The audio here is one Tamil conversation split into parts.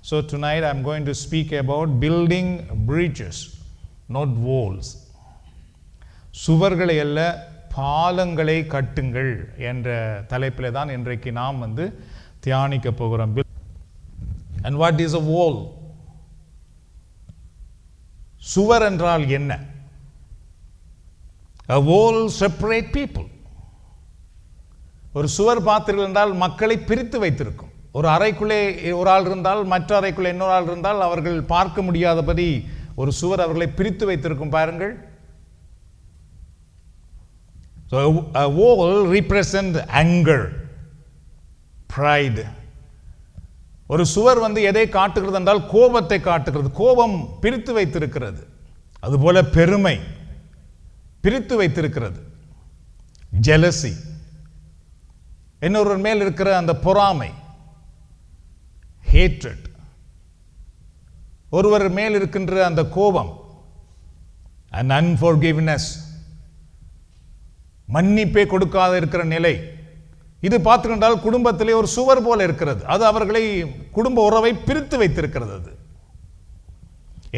So tonight I'm going to speak about building bridges, not walls. சுவர்களை அல்ல பாலங்களை கட்டுங்கள் என்ற தலைப்பிலே தான் இன்றைக்கு நாம் தியானிக்க போகிறோம். And what is a wall? சுவர் என்றால் என்ன? A wall separate people. ஒரு சுவர் பார்த்தீர்கள் என்றால் மக்களை பிரித்து வைத்திருக்கும். ஒரு அறைக்குள்ளே ஒரு ஆள் இருந்தால் மற்ற அறைக்குள்ளே இன்னொரு ஆள் இருந்தால் அவர்கள் பார்க்க முடியாதபடி ஒரு சுவர் அவர்களை பிரித்து வைத்திருக்கும். பாருங்கள். So a wall represents anger, pride. ஒரு சுவர் எதை காட்டுகிறது என்றால் கோபத்தை காட்டுகிறது. கோபம் பிரித்து வைத்திருக்கிறது. அதுபோல பெருமை பிரித்து வைத்திருக்கிறது. jealousy, இன்னொரு மேல் இருக்கிற அந்த பொறாமை, hatred, ஒருவர் மேல் இருக்கின்ற அந்த கோபம், and unforgiveness, மன்னிப்பே கொடுக்காத இருக்கிற நிலை. இது பார்த்துக்கொண்டால் குடும்பத்திலே ஒரு சுவர் போல இருக்கிறது. அது அவர்களை குடும்ப உறவை பிரித்து வைத்திருக்கிறது. அது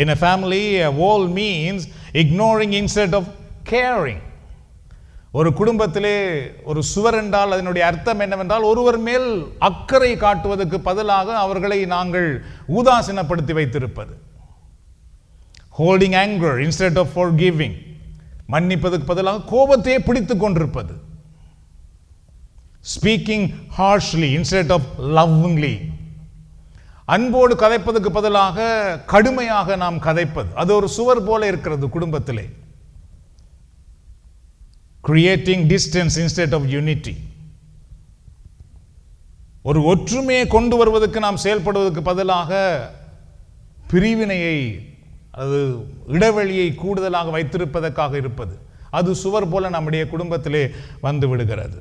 in a family a wall means ignoring instead of caring. ஒரு குடும்பத்திலே ஒரு சுவர் என்றால் அதனுடைய அர்த்தம் என்னவென்றால் ஒருவர் மேல் அக்கறை காட்டுவதற்கு பதிலாக அவர்களை நாங்கள் உதாசீனப்படுத்தி வைத்திருப்பது. holding anger instead of forgiving, மன்னிப்பதற்கு பதிலாக கோபத்தையே பிடித்துக் கொண்டிருப்பது. speaking harshly instead of lovingly, அன்போடு கதைப்பதற்கு பதிலாக கடுமையாக நாம் கதைப்பது. அது ஒரு சுவர் போல இருக்கிறது குடும்பத்திலே. creating distance instead of unity, ஒரு ஒற்றுமையை கொண்டு வருவதற்கு நாம் செயல்படுவதற்கு பதிலாக பிரிவினையை, அது இடைவெளியை கூடுதலாக வைத்திருப்பதற்காக இருப்பது. அது சுவர் போல நம்முடைய குடும்பத்திலே வந்து விடுகிறது.